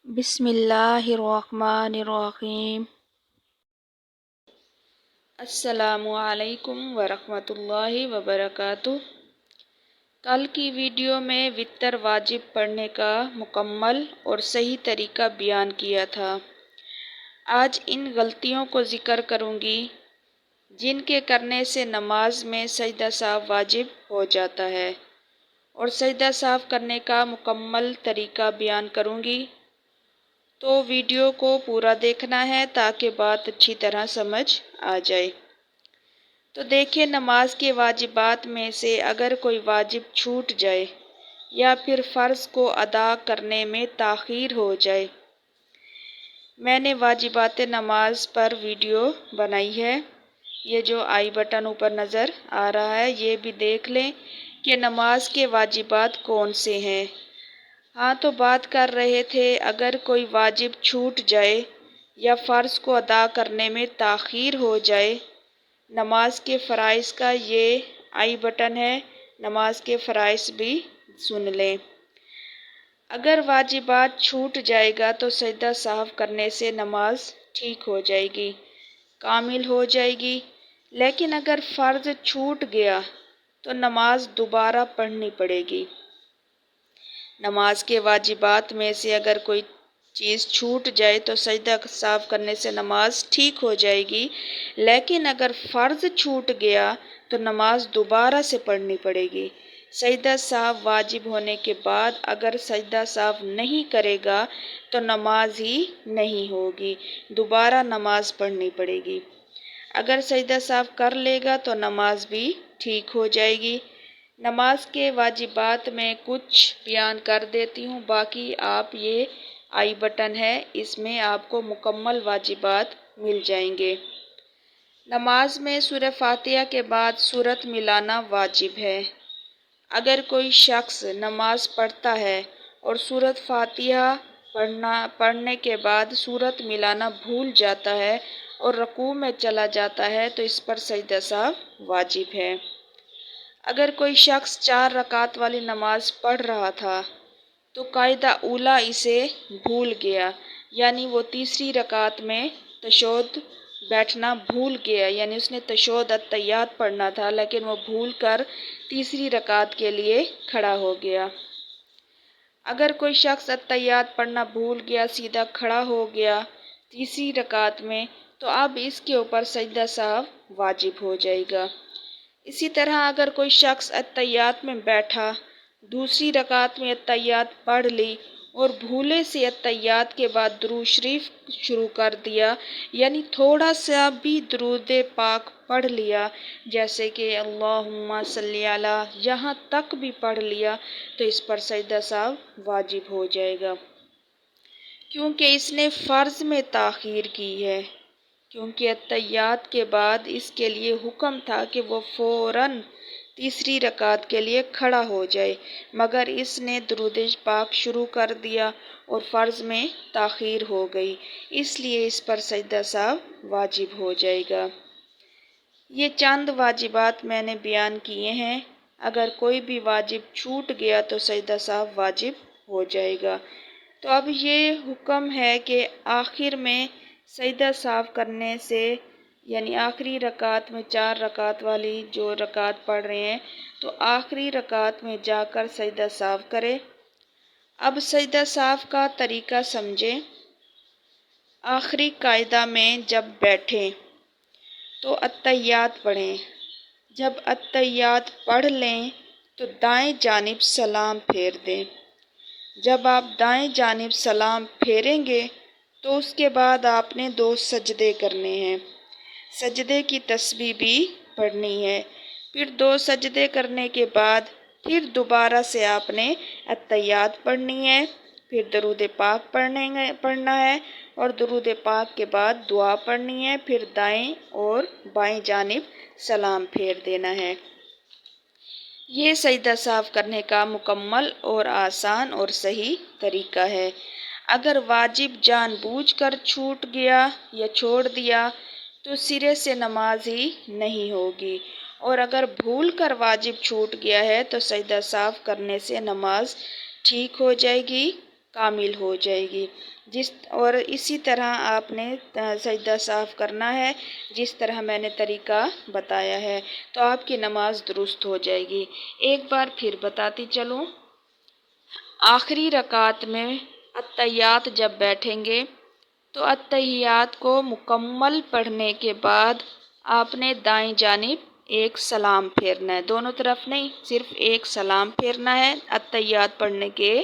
बिस्मिल्लाहिर्रहमानिर्रहीम। अस्सलामु अलैकुम वरहमतुल्लाहि वबरकातुह। कल की वीडियो में वितर वाजिब पढ़ने का मुकम्मल और सही तरीका बयान किया था। आज इन गलतियों को ज़िक्र करूँगी जिनके करने से नमाज में सजदा साफ वाजिब हो जाता है, और सजदा साफ करने का मुकम्मल तरीका बयान करूँगी। तो वीडियो को पूरा देखना है ताकि बात अच्छी तरह समझ आ जाए। तो देखिए, नमाज के वाजिबात में से अगर कोई वाजिब छूट जाए या फिर फ़र्ज़ को अदा करने में ताख़ीर हो जाए। मैंने वाजिबात नमाज पर वीडियो बनाई है, ये जो आई बटन ऊपर नज़र आ रहा है, ये भी देख लें कि नमाज के वाजिबात कौन से हैं। हाँ, तो बात कर रहे थे, अगर कोई वाजिब छूट जाए या फ़र्ज़ को अदा करने में ताख़ीर हो जाए। नमाज के फ़राइज़ का ये आई बटन है, नमाज के फ़राइज़ भी सुन लें। अगर वाजिबात छूट जाएगा तो सजदा साफ करने से नमाज ठीक हो जाएगी, कामिल हो जाएगी। लेकिन अगर फ़र्ज़ छूट गया तो नमाज दोबारा पढ़नी पड़ेगी। नमाज के वाजिबात में से अगर कोई चीज़ छूट जाए तो सजदा साफ करने से नमाज ठीक हो जाएगी। लेकिन अगर फ़र्ज़ छूट गया तो नमाज दोबारा से पढ़नी पड़ेगी। सजदा साफ वाजिब होने के बाद अगर सजदा साफ नहीं करेगा तो नमाज ही नहीं होगी, दोबारा नमाज पढ़नी पड़ेगी। अगर सजदा साफ कर लेगा तो नमाज भी ठीक हो जाएगी। नमाज के वाजिबात में कुछ बयान कर देती हूँ, बाकी आप ये आई बटन है, इसमें आपको मुकम्मल वाजिबात मिल जाएंगे। नमाज में सूरह फातिहा के बाद सूरत मिलाना वाजिब है। अगर कोई शख्स नमाज पढ़ता है और सूरत फातिहा पढ़ने के बाद सूरत मिलाना भूल जाता है और रुकू में चला जाता है तो इस पर सजदा साफ वाजिब है। अगर कोई शख्स 4 रकात वाली नमाज पढ़ रहा था तो कायदा उला इसे भूल गया, यानी वो तीसरी रकात में तशहुद बैठना भूल गया, यानी उसने तशहुद अत्तहियात पढ़ना था लेकिन वो भूल कर तीसरी रकात के लिए खड़ा हो गया। अगर कोई शख्स अत्तहियात पढ़ना भूल गया, सीधा खड़ा हो गया तीसरी रकात में, तो अब इसके ऊपर सजदा साफ वाजिब हो जाएगा। इसी तरह अगर कोई शख्स अत्तहियात में बैठा, दूसरी रकात में अत्तहियात पढ़ ली और भूले से अत्तहियात के बाद दुरूद शरीफ शुरू कर दिया, यानी थोड़ा सा भी दुरूद पाक पढ़ लिया, जैसे कि अल्लाहुम्मा सल्ली अला, यहाँ तक भी पढ़ लिया, तो इस पर सजदा साफ वाजिब हो जाएगा, क्योंकि इसने फ़र्ज़ में ताख़ीर की है। क्योंकि अत्तहियात के बाद इसके लिए हुक्म था कि वो फ़ौरन तीसरी रकात के लिए खड़ा हो जाए, मगर इसने दुरूद पाक शुरू कर दिया और फ़र्ज़ में ताख़ीर हो गई, इसलिए इस पर सजदा साफ वाजिब हो जाएगा। ये चंद वाजिबात मैंने बयान किए हैं। अगर कोई भी वाजिब छूट गया तो सजदा साफ वाजिब हो जाएगा। तो अब ये हुक्म है कि आखिर में सजदा साफ करने से, यानी आखिरी रकात में 4 रकात वाली जो रकात पढ़ रहे हैं, तो आखिरी रकात में जाकर सजदा साफ करें। अब सजदा साफ का तरीका समझें। आखिरी कायदा में जब बैठें तो अत्तहियात पढ़ें। जब अत्तहियात पढ़ लें तो दाएं जानिब सलाम फेर दें। जब आप दाएं जानिब सलाम फेरेंगे तो उसके बाद आपने 2 सजदे करने हैं। सजदे की तस्बीह भी पढ़नी है। फिर 2 सजदे करने के बाद फिर दोबारा से आपने अत्तहियात पढ़नी है, फिर दरूद पाक पढ़ना है और दरूद पाक के बाद दुआ पढ़नी है, फिर दाएं और बाएं जानिब सलाम फेर देना है। ये सजदा साफ करने का मुकम्मल और आसान और सही तरीका है। अगर वाजिब जानबूझकर छूट गया या छोड़ दिया तो सिरे से नमाज ही नहीं होगी, और अगर भूल कर वाजिब छूट गया है तो सजदा साफ करने से नमाज ठीक हो जाएगी, कामिल हो जाएगी। और इसी तरह आपने सजदा साफ़ करना है जिस तरह मैंने तरीका बताया है, तो आपकी नमाज दुरुस्त हो जाएगी। एक बार फिर बताती चलूँ, आखिरी रकात में अत्तहियात जब बैठेंगे तो अत्तहियात को मुकम्मल पढ़ने के बाद आपने दाएं जानिब एक सलाम फेरना है, दोनों तरफ नहीं, सिर्फ एक सलाम फेरना है अत्तहियात पढ़ने के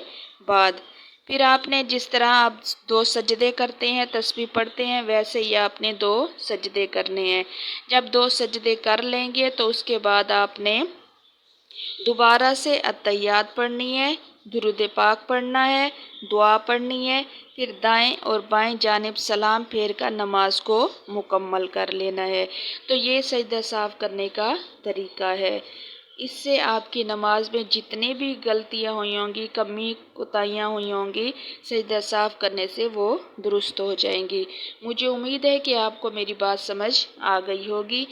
बाद। फिर आपने जिस तरह आप 2 सजदे करते हैं, तस्बीह पढ़ते हैं, वैसे ही आपने 2 सजदे करने हैं। जब 2 सजदे कर लेंगे तो उसके बाद आपने दोबारा से अत्तहियात पढ़नी है, दुरूद पाक पढ़ना है, दुआ पढ़नी है, फिर दाएं और बाएं जानिब सलाम फेर कर नमाज को मुकम्मल कर लेना है। तो ये सजदा साफ़ करने का तरीका है। इससे आपकी नमाज में जितनी भी गलतियां हुई होंगी, कमी कोताहियां हुई होंगी, सजदा साफ़ करने से वो दुरुस्त हो जाएंगी। मुझे उम्मीद है कि आपको मेरी बात समझ आ गई होगी।